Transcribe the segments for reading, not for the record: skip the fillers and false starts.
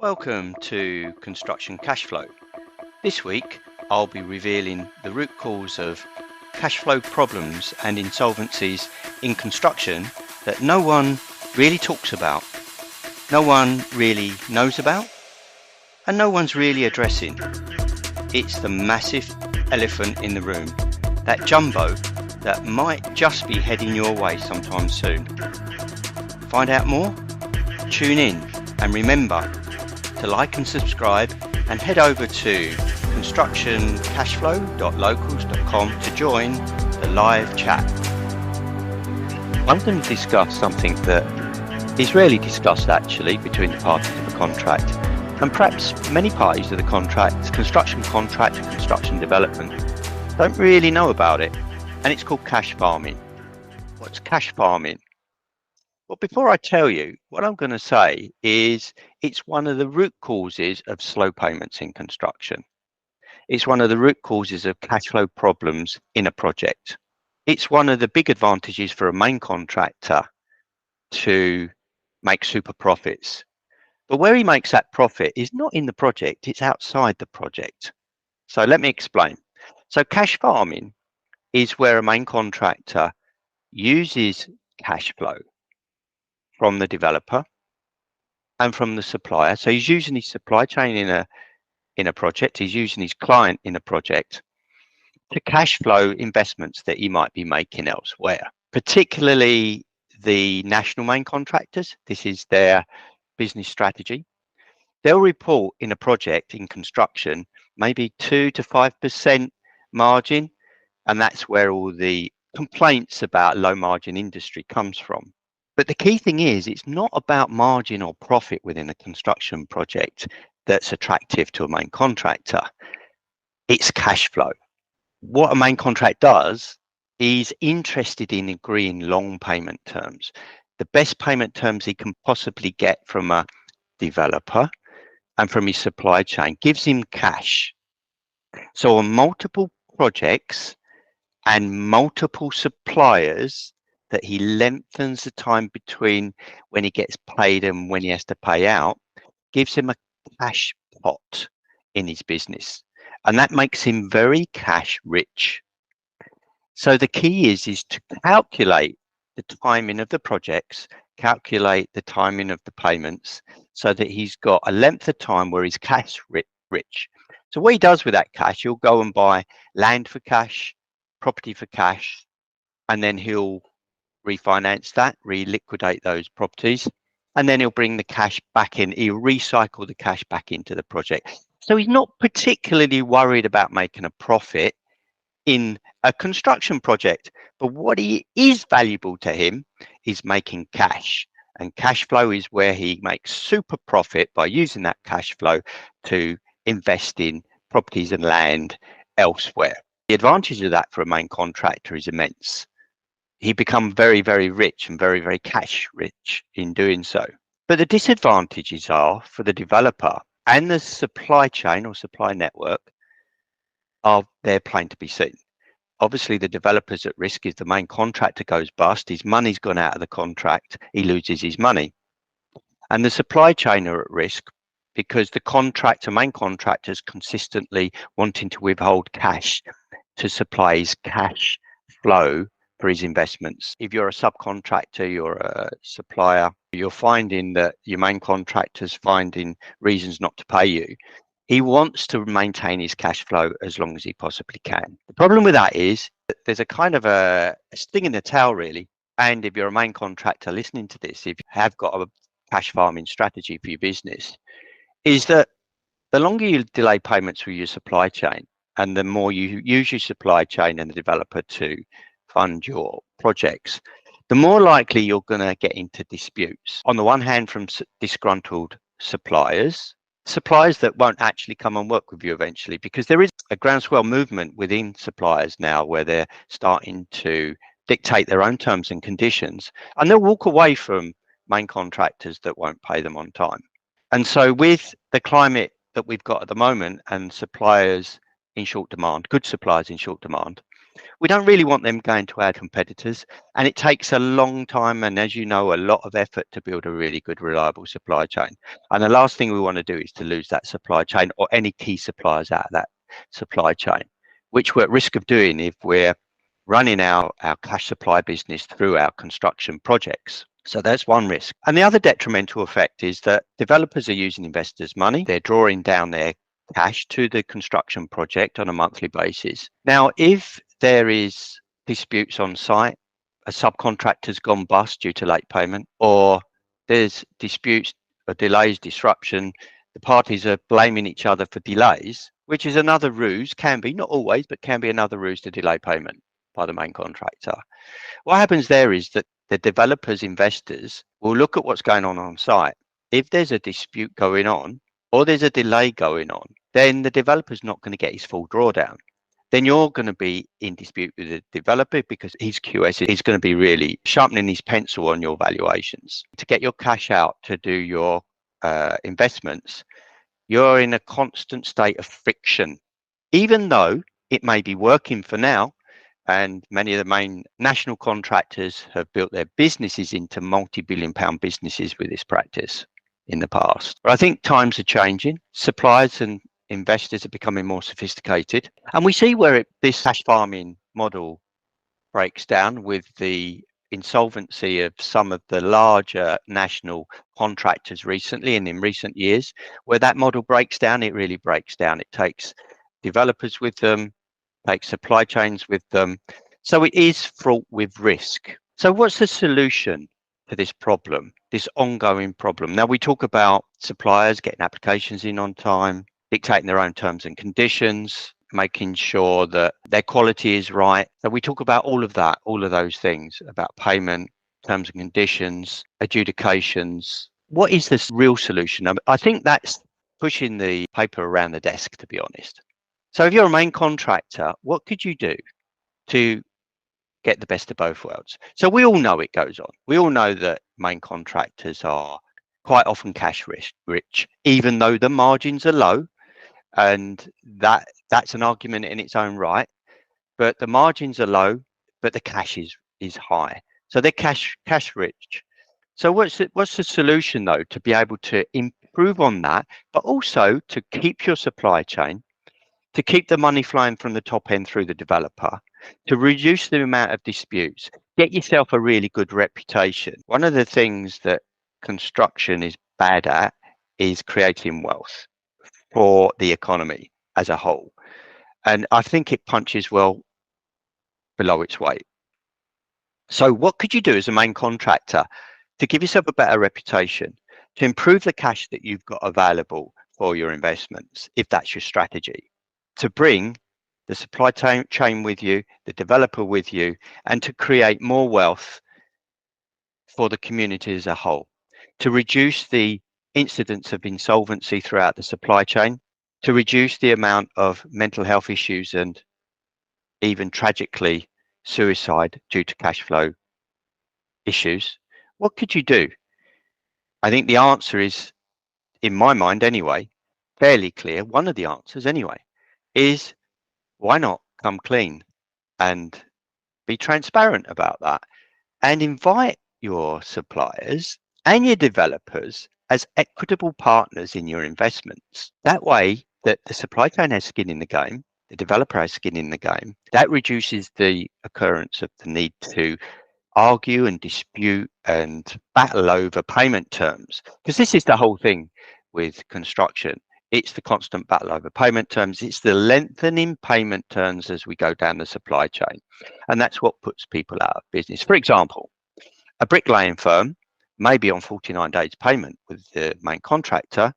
Welcome to Construction Cashflow. This week, I'll be revealing the root cause of cash flow problems and insolvencies in construction that no one really talks about, no one really knows about, and no one's really addressing. It's the massive elephant in the room, that jumbo that might just be heading your way sometime soon. Find out more? Tune in, and remember to like and subscribe, and head over to constructioncashflow.locals.com to join the live chat. I'm going to discuss something that is rarely discussed actually between the parties of a contract, and perhaps many parties of the contract, construction contract and construction development, don't really know about it, and it's called cash farming. What's cash farming? Well, before I tell you, what I'm going to say is it's one of the root causes of slow payments in construction. It's one of the root causes of cash flow problems in a project. It's one of the big advantages for a main contractor to make super profits. But where he makes that profit is not in the project, it's outside the project. So let me explain. So cash farming is where a main contractor uses cash flow from the developer and from the supplier. So he's using his supply chain in a project, he's using his client in a project to cash flow investments that he might be making elsewhere, particularly the national main contractors. This is their business strategy. They'll report in a project in construction maybe 2 to 5% margin, and that's where all the complaints about low margin industry comes from. But the key thing is, it's not about margin or profit within a construction project that's attractive to a main contractor. It's cash flow. What a main contract does is interested in agreeing long payment terms. The best payment terms he can possibly get from a developer and from his supply chain gives him cash. So on multiple projects and multiple suppliers, that he lengthens the time between when he gets paid and when he has to pay out, gives him a cash pot in his business. And that makes him very cash rich. So the key is to calculate the timing of the projects, calculate the timing of the payments, so that he's got a length of time where he's cash rich. So what he does with that cash, he'll go and buy land for cash, property for cash, and then he'll refinance that, reliquidate those properties, and then he'll bring the cash back in. He'll recycle the cash back into the project. So he's not particularly worried about making a profit in a construction project, but what is valuable to him is making cash, and cash flow is where he makes super profit by using that cash flow to invest in properties and land elsewhere. The advantage of that for a main contractor is immense. He becomes very, very rich and very, very cash rich in doing so. But the disadvantages are for the developer and the supply chain or supply network are they're plain to be seen. Obviously, the developer's at risk if the main contractor goes bust, his money's gone out of the contract, he loses his money. And the supply chain are at risk because the main contractor's consistently wanting to withhold cash to supply his cash flow for his investments. If you're a subcontractor, you're a supplier, you're finding that your main contractor's finding reasons not to pay you. He wants to maintain his cash flow as long as he possibly can. The problem with that is that there's a kind of a sting in the tail, really. And if you're a main contractor listening to this, if you have got a cash farming strategy for your business, is that the longer you delay payments with your supply chain and the more you use your supply chain and the developer to fund your projects, the more likely you're going to get into disputes. On the one hand, from disgruntled suppliers that won't actually come and work with you eventually, because there is a groundswell movement within suppliers now where they're starting to dictate their own terms and conditions, and they'll walk away from main contractors that won't pay them on time. And so with the climate that we've got at the moment and suppliers in short demand, good suppliers in short demand, We don't really want them going to our competitors, and it takes a long time and, as you know, a lot of effort to build a really good, reliable supply chain. And the last thing we want to do is to lose that supply chain or any key suppliers out of that supply chain, which we're at risk of doing if we're running our cash supply business through our construction projects. So that's one risk. And the other detrimental effect is that developers are using investors' money. They're drawing down their cash to the construction project on a monthly basis. Now, if there is disputes on site, a subcontractor's gone bust due to late payment, or there's disputes or delays, disruption, the parties are blaming each other for delays, which is another ruse, can be, not always, but can be another ruse to delay payment by the main contractor. What happens there is that the developers, investors will look at what's going on site. If there's a dispute going on or there's a delay going on, then the developer's not going to get his full drawdown. Then you're going to be in dispute with the developer because his QS is going to be really sharpening his pencil on your valuations. To get your cash out to do your investments, you're in a constant state of friction, even though it may be working for now. And many of the main national contractors have built their businesses into multi-billion-pound businesses with this practice in the past. But I think times are changing. Suppliers and investors are becoming more sophisticated. And we see where this cash farming model breaks down with the insolvency of some of the larger national contractors recently and in recent years. Where that model breaks down, it really breaks down. It takes developers with them, take supply chains with them. So it is fraught with risk. So what's the solution to this problem, this ongoing problem? Now, we talk about suppliers getting applications in on time, dictating their own terms and conditions, making sure that their quality is right. So we talk about all of that, all of those things about payment, terms and conditions, adjudications. What is this real solution? I think that's pushing the paper around the desk, to be honest. So if you're a main contractor, what could you do to get the best of both worlds? So we all know it goes on. We all know that main contractors are quite often cash rich, even though the margins are low. And that's an argument in its own right. But the margins are low, but the cash is high. So they're cash rich. So what's the solution, though, to be able to improve on that, but also to keep your supply chain, to keep the money flowing from the top end through the developer, to reduce the amount of disputes, get yourself a really good reputation. One of the things that construction is bad at is creating wealth for the economy as a whole. And I think it punches well below its weight. So what could you do as a main contractor to give yourself a better reputation, to improve the cash that you've got available for your investments, if that's your strategy? To bring the supply chain with you, the developer with you, and to create more wealth for the community as a whole, to reduce the incidence of insolvency throughout the supply chain, to reduce the amount of mental health issues and even tragically suicide due to cash flow issues. What could you do? I think the answer is, in my mind anyway, fairly clear. One of the answers anyway is, why not come clean and be transparent about that and invite your suppliers and your developers as equitable partners in your investments. That way that the supply chain has skin in the game, the developer has skin in the game. That reduces the occurrence of the need to argue and dispute and battle over payment terms, because this is the whole thing with construction. It's the constant battle over payment terms. It's the lengthening payment terms as we go down the supply chain. And that's what puts people out of business. For example, a bricklaying firm may be on 49 days payment with the main contractor,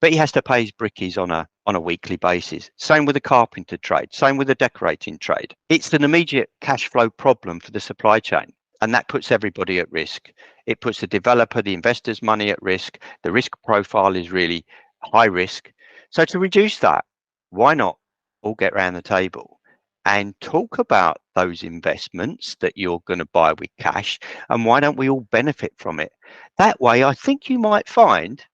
but he has to pay his brickies on a weekly basis. Same with the carpenter trade, same with the decorating trade. It's an immediate cash flow problem for the supply chain. And that puts everybody at risk. It puts the developer, the investor's money at risk. The risk profile is really high risk. So to reduce that, why not all get around the table and talk about those investments that you're going to buy with cash, and why don't we all benefit from it? That way, I think you might find,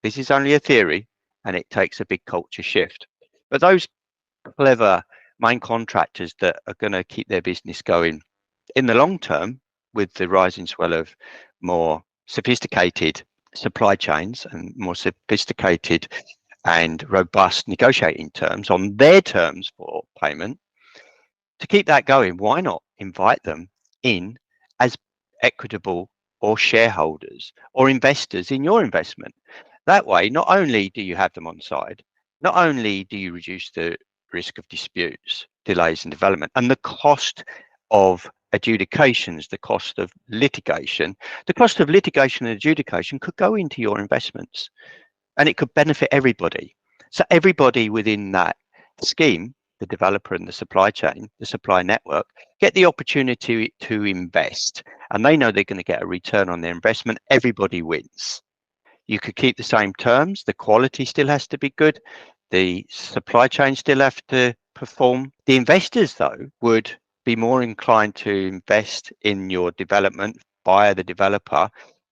this is only a theory and it takes a big culture shift, but those clever main contractors that are going to keep their business going in the long term with the rising swell of more sophisticated supply chains and more sophisticated and robust negotiating terms on their terms for payment. To keep that going, why not invite them in as equitable or shareholders or investors in your investment? That way, not only do you have them on side, not only do you reduce the risk of disputes, delays in development, and the cost of adjudications, the cost of litigation and adjudication could go into your investments, and it could benefit everybody. So everybody within that scheme, the developer and the supply chain, the supply network, get the opportunity to invest, and they know they're going to get a return on their investment. Everybody wins. You could keep the same terms. The quality still has to be good. The supply chain still have to perform. The investors, though, would be more inclined to invest in your development via the developer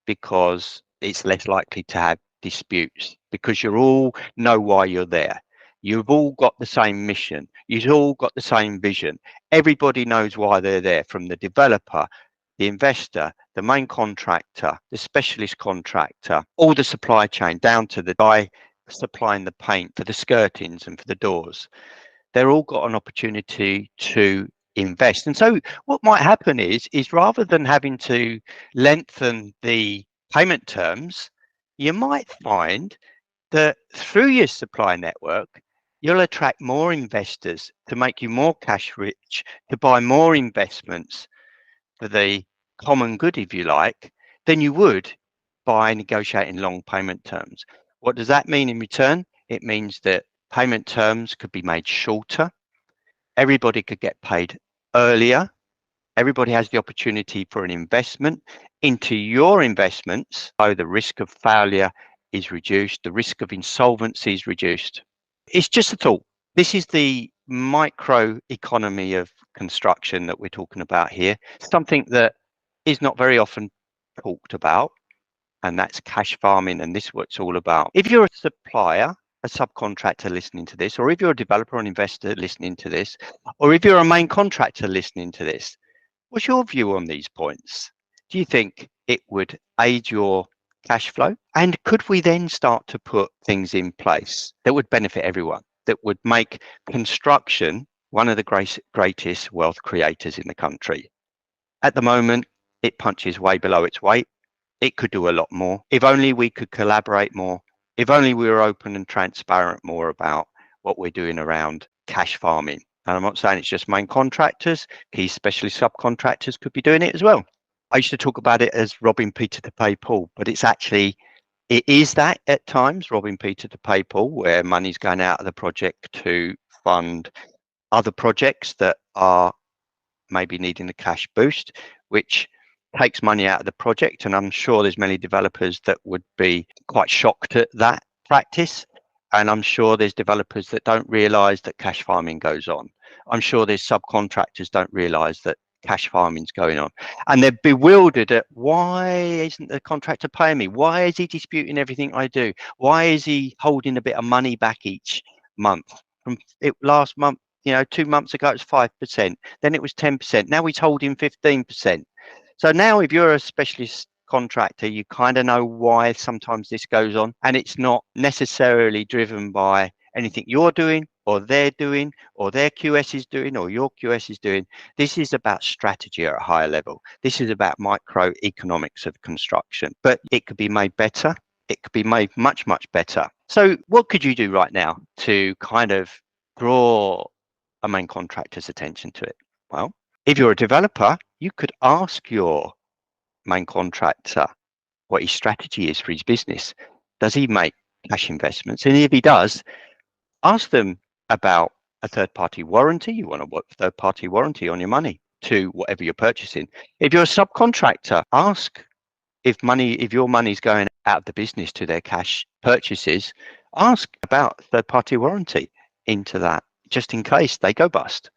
because it's less likely to have disputes, because you all know why you're there. You've all got the same mission. You've all got the same vision. Everybody knows why they're there, from the developer, the investor, the main contractor, the specialist contractor, all the supply chain, down to the guy supplying the paint for the skirtings and for the doors. They're all got an opportunity to invest. And so what might happen is rather than having to lengthen the payment terms, you might find that through your supply network, you'll attract more investors to make you more cash rich, to buy more investments for the common good, if you like, than you would by negotiating long payment terms. What does that mean in return? It means that payment terms could be made shorter. Everybody could get paid earlier. Everybody has the opportunity for an investment into your investments. So the risk of failure is reduced. The risk of insolvency is reduced. It's just a thought. This is the micro economy of construction that we're talking about here. Something that is not very often talked about, and that's cash farming. And this is what it's all about. If you're a supplier, a subcontractor listening to this, or if you're a developer or an investor listening to this, or if you're a main contractor listening to this, what's your view on these points? Do you think it would aid your cash flow? And could we then start to put things in place that would benefit everyone, that would make construction one of the greatest wealth creators in the country? At the moment, it punches way below its weight. It could do a lot more. If only we could collaborate more. If only we were open and transparent more about what we're doing around cash farming. And I'm not saying it's just main contractors. Key specialist subcontractors could be doing it as well. I used to talk about it as robbing Peter to pay Paul, but it is that at times, robbing Peter to pay Paul, where money's going out of the project to fund other projects that are maybe needing a cash boost, which takes money out of the project. And I'm sure there's many developers that would be quite shocked at that practice. And I'm sure there's developers that don't realise that cash farming goes on. I'm sure there's subcontractors don't realise that cash farming's going on. And they're bewildered at, why isn't the contractor paying me? Why is he disputing everything I do? Why is he holding a bit of money back each month? From it last month, 2 months ago, it was 5%. Then it was 10%. Now he's holding 15%. So now if you're a specialist contractor, you kind of know why sometimes this goes on, and it's not necessarily driven by anything you're doing or they're doing or their QS is doing or your QS is doing. This is about strategy at a higher level. This is about microeconomics of construction, but it could be made better. It could be made much, much better. So what could you do right now to kind of draw a main contractor's attention to it? Well, if you're a developer, you could ask your main contractor what his strategy is for his business. Does he make cash investments? And if he does, ask them about a third-party warranty. You want a third-party warranty on your money to whatever you're purchasing. If you're a subcontractor, ask if your money's going out of the business to their cash purchases, ask about third-party warranty into that, just in case they go bust.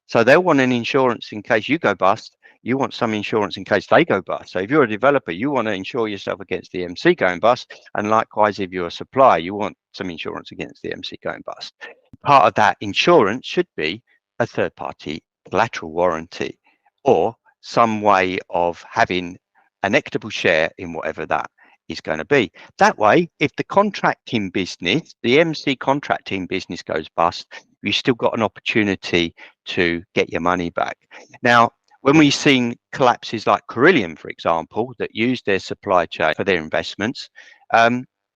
So they'll want an insurance in case you go bust. You want some insurance in case they go bust. So if you're a developer, you want to insure yourself against the MC going bust. And likewise, if you're a supplier, you want some insurance against the MC going bust. Part of that insurance should be a third party collateral warranty or some way of having an equitable share in whatever that is going to be. That way, if the contracting business, the MC contracting business goes bust, you've still got an opportunity to get your money back. Now, when we've seen collapses like Carillion, for example, that used their supply chain for their investments,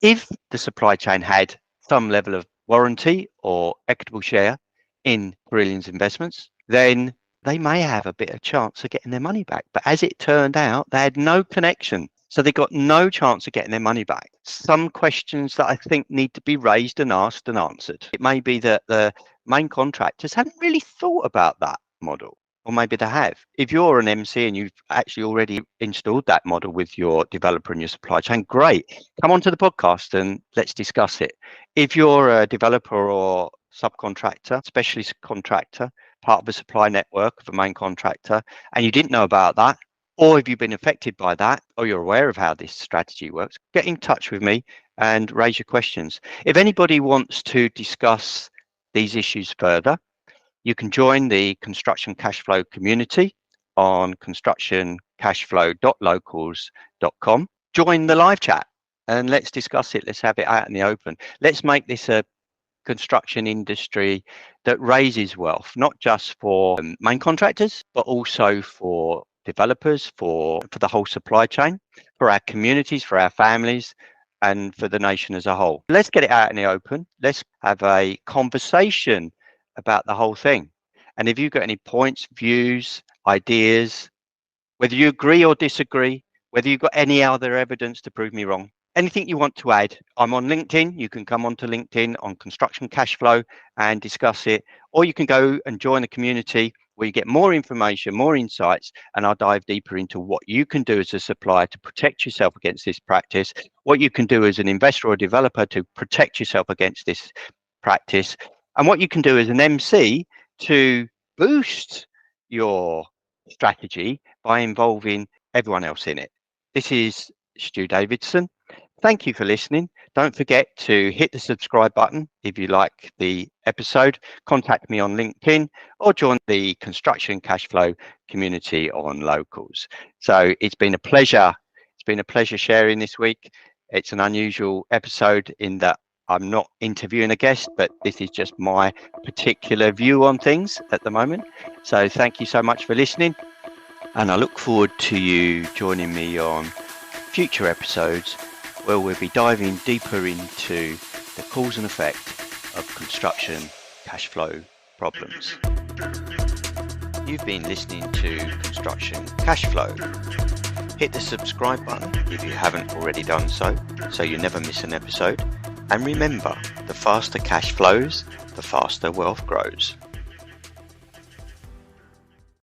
if the supply chain had some level of warranty or equitable share in Carillion's investments, then they may have a bit of chance of getting their money back. But as it turned out, they had no connection. So they got no chance of getting their money back. Some questions that I think need to be raised and asked and answered. It may be that the main contractors hadn't really thought about that model, or maybe they have. If you're an MC and you've actually already installed that model with your developer and your supply chain, great. Come onto the podcast and let's discuss it. If you're a developer or subcontractor, specialist contractor, part of a supply network of a main contractor, and you didn't know about that, or if you've been affected by that, or you're aware of how this strategy works, get in touch with me and raise your questions. If anybody wants to discuss these issues further, you can join the Construction Cashflow community on constructioncashflow.locals.com. Join the live chat and let's discuss it. Let's have it out in the open. Let's make this a construction industry that raises wealth, not just for main contractors, but also for developers, for the whole supply chain, for our communities, for our families, and for the nation as a whole. Let's get it out in the open. Let's have a conversation about the whole thing. And if you've got any points, views, ideas, whether you agree or disagree, whether you've got any other evidence to prove me wrong, anything you want to add, I'm on LinkedIn. You can come onto LinkedIn on Construction Cashflow and discuss it, or you can go and join a community where you get more information, more insights, and I'll dive deeper into what you can do as a supplier to protect yourself against this practice, what you can do as an investor or developer to protect yourself against this practice, and what you can do as an MC to boost your strategy by involving everyone else in it. This is Stu Davidson. Thank you for listening. Don't forget to hit the subscribe button if you like the episode. Contact me on LinkedIn or join the Construction Cashflow community on Locals. So it's been a pleasure. It's been a pleasure sharing this week. It's an unusual episode in that I'm not interviewing a guest, but this is just my particular view on things at the moment. So thank you so much for listening. And I look forward to you joining me on future episodes where we'll be diving deeper into the cause and effect of construction cash flow problems. You've been listening to Construction Cashflow. Hit the subscribe button if you haven't already done so you never miss an episode. And remember, the faster cash flows, the faster wealth grows.